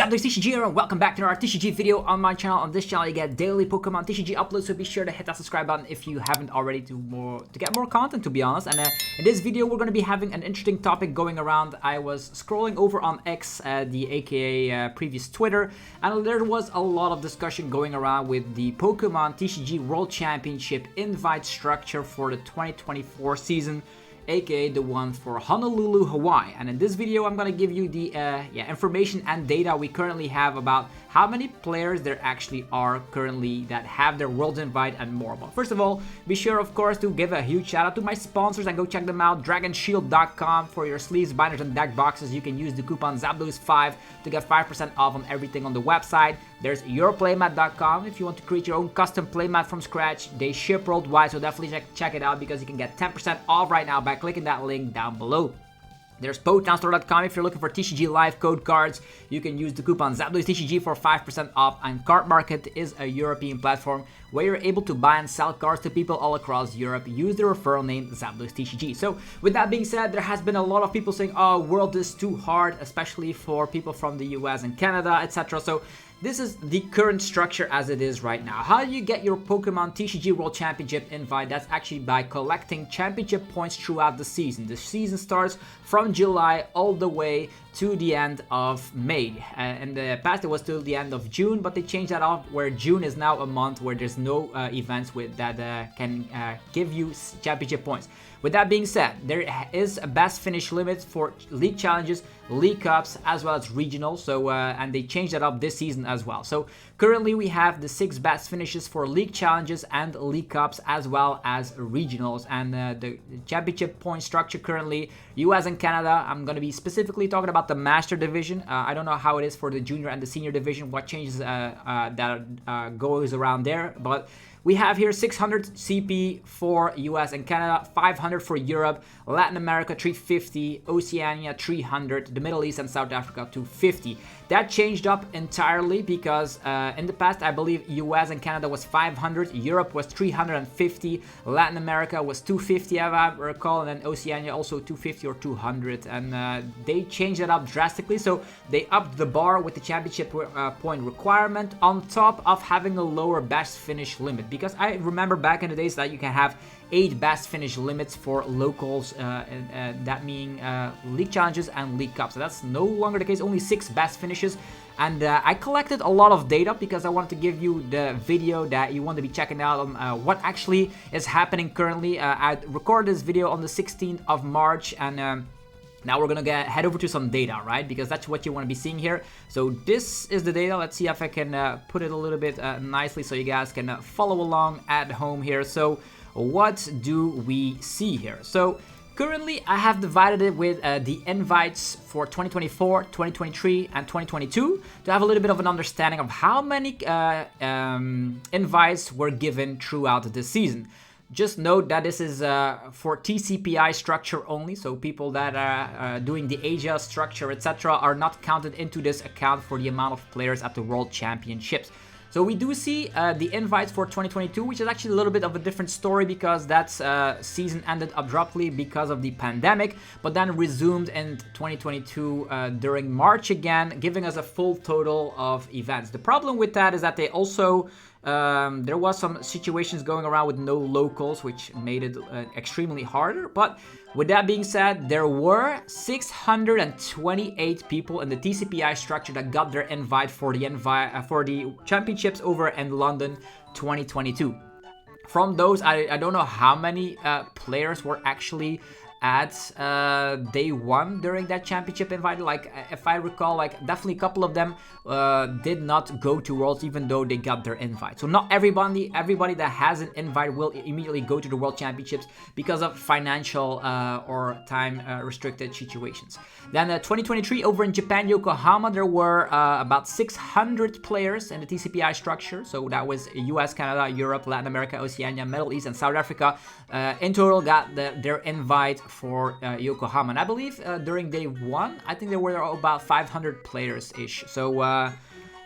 ZapdosTCG here, and welcome back to another TCG video on my channel. On this channel you get daily Pokemon TCG uploads, so be sure to hit that subscribe button if you haven't already to get more content, to be honest. And in this video we're going to be having an interesting topic going around. I was scrolling over on X, the aka previous Twitter, and there was a lot of discussion going around with the Pokemon TCG World Championship invite structure for the 2024 season, aka the one for Honolulu, Hawaii. And in this video I'm gonna give you the information and data we currently have about how many players there actually are currently that have their world invite and more. But first of all, be sure of course to give a huge shout out to my sponsors and go check them out. DragonShield.com for your sleeves, binders and deck boxes. You can use the coupon ZapdosT5 to get 5% off on everything on the website. There's yourplaymat.com if you want to create your own custom playmat from scratch. They ship worldwide, so definitely check it out because you can get 10% off right now by clicking that link down below. There's PokemonStore.com if you're looking for TCG live code cards. You can use the coupon ZapdosTCG for 5% off. And CARDMARKET is a European platform where you're able to buy and sell cards to people all across Europe. Use the referral name ZapdosTCG. So with that being said, there has been a lot of people saying, oh, world is too hard, especially for people from the US and Canada, etc. So this is the current structure as it is right now. How do you get your Pokemon TCG World Championship invite? That's actually by collecting championship points throughout the season. The season starts from July all the way to the end of May. In the past it was till the end of June, but they changed that off where June is now a month where there's no events with that can give you championship points. With that being said, there is a best finish limit for league challenges, league cups, as well as regionals. So and they changed that up this season as well. So currently we have the 6 best finishes for league challenges and league cups, as well as regionals. And the championship point structure currently, US and Canada. I'm going to be specifically talking about the master division. I don't know how it is for the junior and the senior division, what changes that goes around there, but we have here 600 CP for US and Canada, 500 for Europe, Latin America 350, Oceania 300, the Middle East and South Africa 250. That changed up entirely because in the past I believe US and Canada was 500, Europe was 350, Latin America was 250 if I recall, and then Oceania also 250 or 200, and they changed it up drastically. So they upped the bar with the championship point requirement on top of having a lower best finish limit. Because I remember back in the days that you can have 8 best finish limits for locals, that meaning league challenges and league cups. So that's no longer the case, only 6 best finishes. And I collected a lot of data because I wanted to give you the video that you want to be checking out on what actually is happening currently. I recorded this video on the 16th of March, and now we're gonna head over to some data, right? Because that's what you want to be seeing here. So this is the data. Let's see if I can put it a little bit nicely so you guys can follow along at home here. So what do we see here? So currently I have divided it with the invites for 2024, 2023 and 2022 to have a little bit of an understanding of how many invites were given throughout the season. Just note that this is for TCPI structure only, so people that are doing the Asia structure, etc., are not counted into this account for the amount of players at the World Championships. So we do see the invites for 2022, which is actually a little bit of a different story because that season ended abruptly because of the pandemic, but then resumed in 2022 during March again, giving us a full total of events. The problem with that is that they also there was some situations going around with no locals, which made it extremely harder. But with that being said, there were 628 people in the TCPI structure that got their invite for the championships over in London 2022. From those, I don't know how many players were actually at day 1 during that championship invite. Like if I recall, like definitely a couple of them did not go to Worlds even though they got their invite. So not everybody that has an invite will immediately go to the World Championships because of financial or time restricted situations. Then 2023 over in Japan, Yokohama, there were about 600 players in the TCPI structure. So that was US, Canada, Europe, Latin America, Oceania, Middle East and South Africa. In total got their invite for Yokohama. And I believe during day 1, I think there were about 500 players-ish. So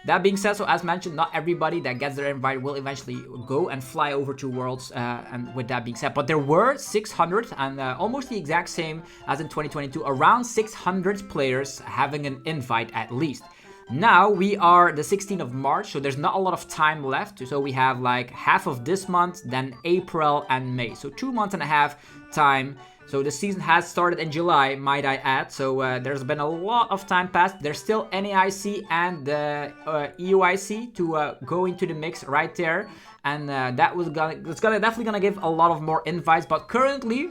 that being said, so as mentioned, not everybody that gets their invite will eventually go and fly over to Worlds, and with that being said, but there were 600 and almost the exact same as in 2022, around 600 players having an invite at least. Now we are the 16th of March, so there's not a lot of time left. So we have like half of this month, then April and May. So 2 months and a half time. So the season has started in July, might I add. So there's been a lot of time passed. There's still NAIC and the EUIC to go into the mix right there. And it's definitely gonna give a lot of more invites. But currently,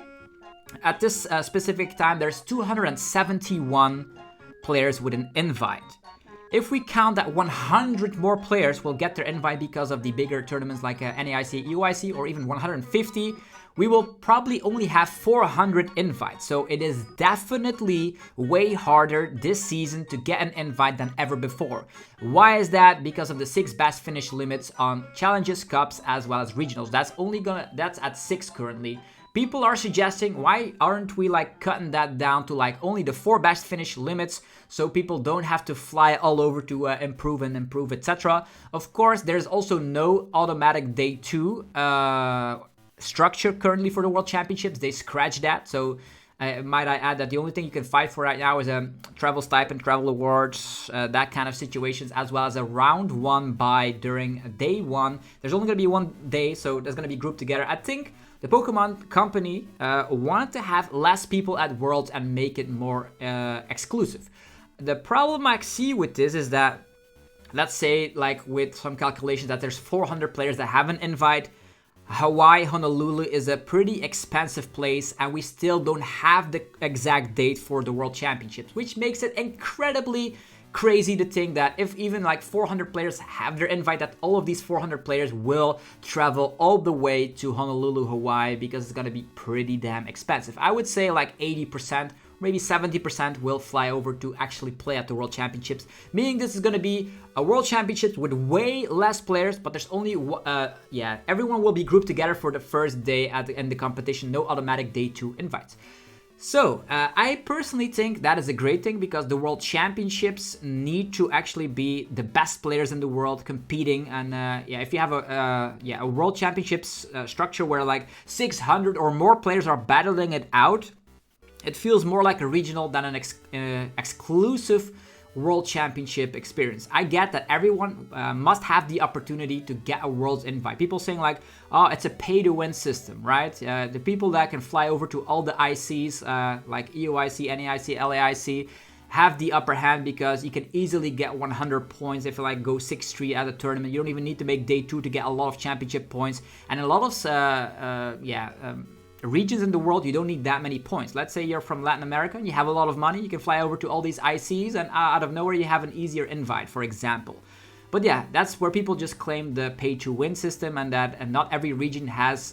at this specific time, there's 271 players with an invite. If we count that 100 more players will get their invite because of the bigger tournaments like NAIC, EUIC, or even 150, we will probably only have 400 invites. So it is definitely way harder this season to get an invite than ever before. Why is that? Because of the 6 best finish limits on challenges, cups, as well as regionals. That's at 6 currently. People are suggesting, why aren't we like cutting that down to like only the 4 best finish limits, so people don't have to fly all over to improve, etc. Of course, there's also no automatic day 2 structure currently for the World Championships. They scratched that, so might I add that the only thing you can fight for right now is a travel stipend, travel awards, that kind of situations, as well as a round 1 buy during day 1. There's only going to be 1 day, so there's going to be grouped together. I think the Pokemon company wanted to have less people at Worlds and make it more exclusive. The problem I see with this is that, let's say like with some calculations, that there's 400 players that have an invite. Hawaii, Honolulu is a pretty expensive place, and we still don't have the exact date for the World Championships, which makes it incredibly crazy to think that if even like 400 players have their invite, that all of these 400 players will travel all the way to Honolulu, Hawaii, because it's gonna be pretty damn expensive. I would say like 80%, maybe 70% will fly over to actually play at the World Championships, meaning this is going to be a World Championships with way less players, but there's only, everyone will be grouped together for the first day in the competition, no automatic day 2 invites. So, I personally think that is a great thing, because the World Championships need to actually be the best players in the world competing, and if you have a World Championships structure where like 600 or more players are battling it out, it feels more like a regional than an exclusive World Championship experience. I get that everyone must have the opportunity to get a World's invite. People saying like, oh, it's a pay-to-win system, right? The people that can fly over to all the ICs, like EUIC, NAIC, LAIC, have the upper hand, because you can easily get 100 points if you like go 6-3 at a tournament. You don't even need to make day 2 to get a lot of championship points. And a lot of regions in the world, you don't need that many points. Let's say you're from Latin America and you have a lot of money, you can fly over to all these ICs, and out of nowhere you have an easier invite, for example. But yeah, that's where people just claim the pay-to-win system, and that not every region has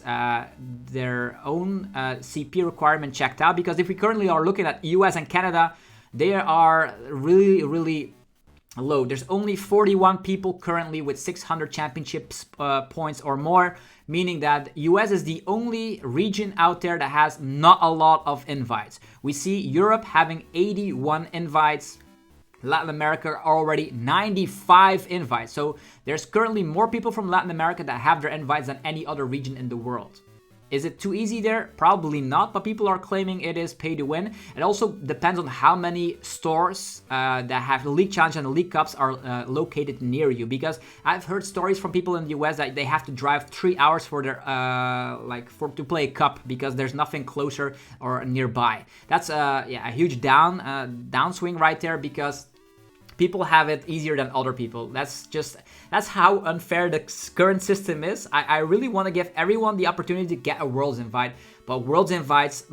their own CP requirement checked out. Because if we currently are looking at US and Canada, they are really low. There's only 41 people currently with 600 championships points or more, meaning that US is the only region out there that has not a lot of invites. We see Europe having 81 invites, Latin America are already 95 invites. So there's currently more people from Latin America that have their invites than any other region in the world. Is it too easy there? Probably not, but people are claiming it is pay to win. It also depends on how many stores that have the League Challenge and the League Cups are located near you. Because I've heard stories from people in the US that they have to drive 3 hours for their to play a cup, because there's nothing closer or nearby. That's a huge downswing right there, because people have it easier than other people. That's how unfair the current system is. I really want to give everyone the opportunity to get a Worlds invite, but Worlds invites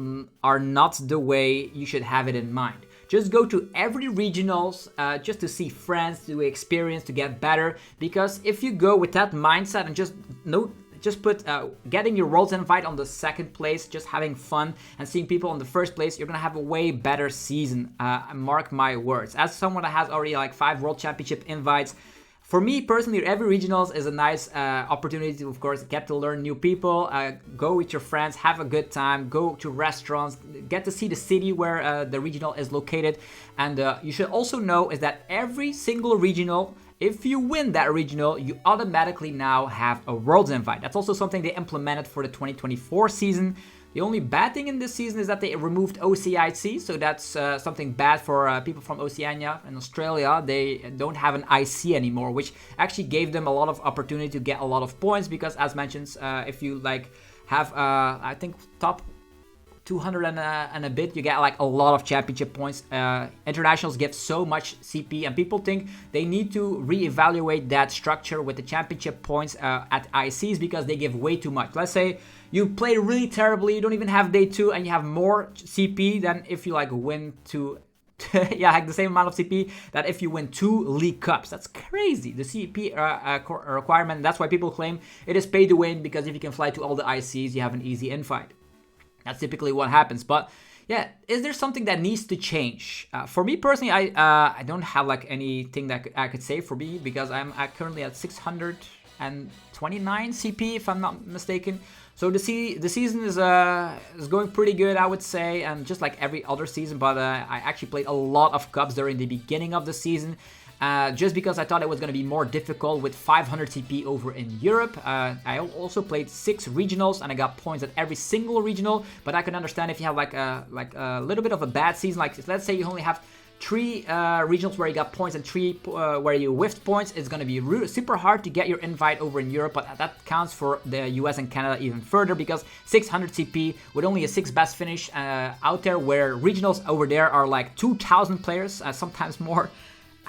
are not the way you should have it in mind. Just go to every regionals just to see friends, to experience, to get better. Because if you go with that mindset and just put getting your Worlds invite on the second place, just having fun and seeing people on the first place, you're gonna have a way better season. Mark my words. As someone that has already like 5 World Championship invites, for me personally, every regionals is a nice opportunity to, of course, get to learn new people, go with your friends, have a good time, go to restaurants, get to see the city where the regional is located. And you should also know is that every single regional, if you win that regional, you automatically now have a Worlds invite. That's also something they implemented for the 2024 season. The only bad thing in this season is that they removed OCIC, so that's something bad for people from Oceania and Australia. They don't have an IC anymore, which actually gave them a lot of opportunity to get a lot of points, because as mentioned, if you like have I think top 200 and a bit, you get like a lot of championship points. Internationals give so much CP, and people think they need to reevaluate that structure with the championship points at ICs, because they give way too much. Let's say you play really terribly, you don't even have day 2, and you have more CP than if you like win yeah, like the same amount of CP that if you win 2 League Cups. That's crazy. The CP requirement, that's why people claim it is pay to win, because if you can fly to all the ICs, you have an easy invite. That's typically what happens. But yeah, is there something that needs to change? For me personally, I don't have like anything that I could say for me, because I'm currently at 629 CP if I'm not mistaken. So the season is going pretty good, I would say, and just like every other season. But I actually played a lot of cups during the beginning of the season. Just because I thought it was going to be more difficult with 500 CP over in Europe. I also played 6 regionals, and I got points at every single regional. But I can understand if you have like a little bit of a bad season, like let's say you only have 3 regionals where you got points and 3 where you whiffed points, it's going to be super hard to get your invite over in Europe. But that counts for the US and Canada even further, because 600 CP with only a 6 best finish out there, where regionals over there are like 2,000 players, sometimes more.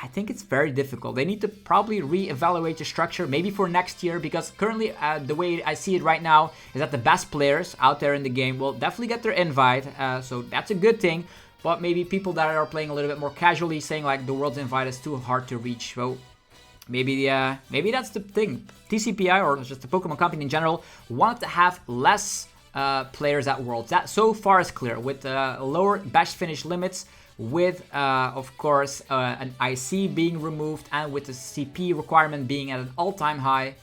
I think it's very difficult. They need to probably reevaluate the structure, maybe for next year, because currently the way I see it right now is that the best players out there in the game will definitely get their invite, so that's a good thing. But maybe people that are playing a little bit more casually, saying like the world's invite is too hard to reach. So maybe that's the thing. TCPI, or just the Pokemon company in general, wanted to have less players at Worlds. That so far is clear, with lower best finish limits, with of course an IC being removed, and with the CP requirement being at an all-time high.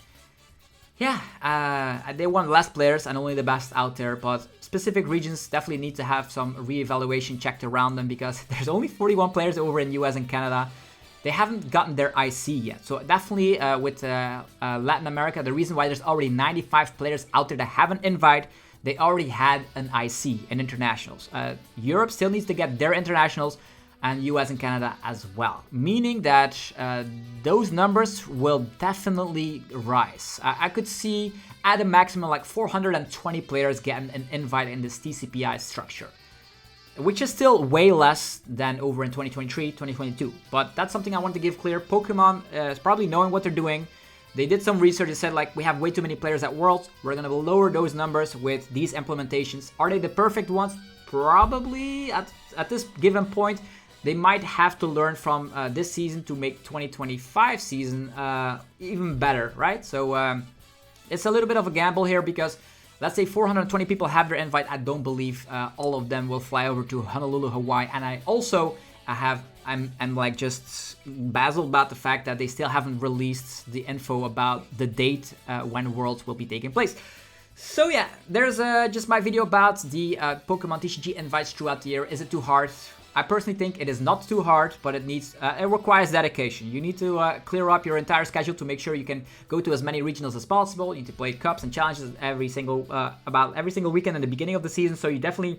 Yeah, they want less players and only the best out there, but specific regions definitely need to have some re-evaluation checked around them, because there's only 41 players over in US and Canada. They haven't gotten their IC yet. So definitely with Latin America, the reason why there's already 95 players out there that have an invite, they already had an IC in internationals. Europe still needs to get their internationals, and US and Canada as well. Meaning that those numbers will definitely rise. I could see at a maximum like 420 players getting an invite in this TCPI structure, which is still way less than over in 2023, 2022. But that's something I want to give clear. Pokemon is probably knowing what they're doing. They did some research. They said like, we have way too many players at Worlds. We're gonna lower those numbers with these implementations. Are they the perfect ones? Probably at this given point. They might have to learn from this season to make 2025 season even better, right? So it's a little bit of a gamble here, because let's say 420 people have their invite. I don't believe all of them will fly over to Honolulu, Hawaii. And I'm like just baffled about the fact that they still haven't released the info about the date when Worlds will be taking place. So yeah, there's just my video about the Pokemon TCG invites throughout the year. Is it too hard? I personally think it is not too hard, but it requires dedication. You need to clear up your entire schedule to make sure you can go to as many regionals as possible. You need to play cups and challenges about every single weekend in the beginning of the season. So you definitely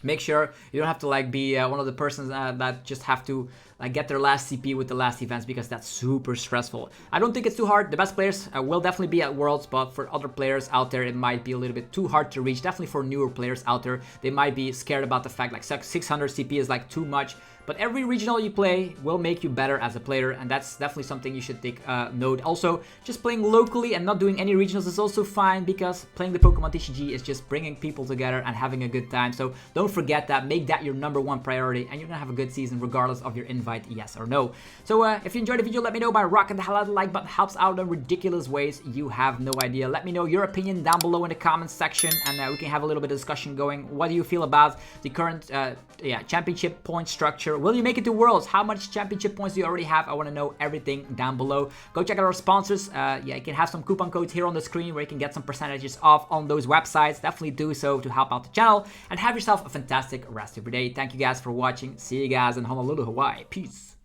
make sure you don't have to like be one of the persons that just have to like get their last CP with the last events, because that's super stressful. I don't think it's too hard. The best players will definitely be at Worlds, but for other players out there, it might be a little bit too hard to reach. Definitely for newer players out there, they might be scared about the fact like 600 CP is like too much. But every regional you play will make you better as a player, and that's definitely something you should take note. Also, just playing locally and not doing any regionals is also fine, because playing the Pokemon TCG is just bringing people together and having a good time. So don't forget that. Make that your #1 priority, and you're gonna have a good season regardless of your invite, yes or no. So if you enjoyed the video, let me know by rocking the hell out of the like button. Helps out in ridiculous ways. You have no idea. Let me know your opinion down below in the comments section, and we can have a little bit of discussion going. What do you feel about the current championship point structure? Will you make it to Worlds? How much championship points do you already have? I want to know everything down below. Go check out our sponsors. You can have some coupon codes here on the screen where you can get some percentages off on those websites. Definitely do so to help out the channel, and have yourself a fantastic rest of your day. Thank you guys for watching. See you guys in Honolulu, Hawaii. Peace.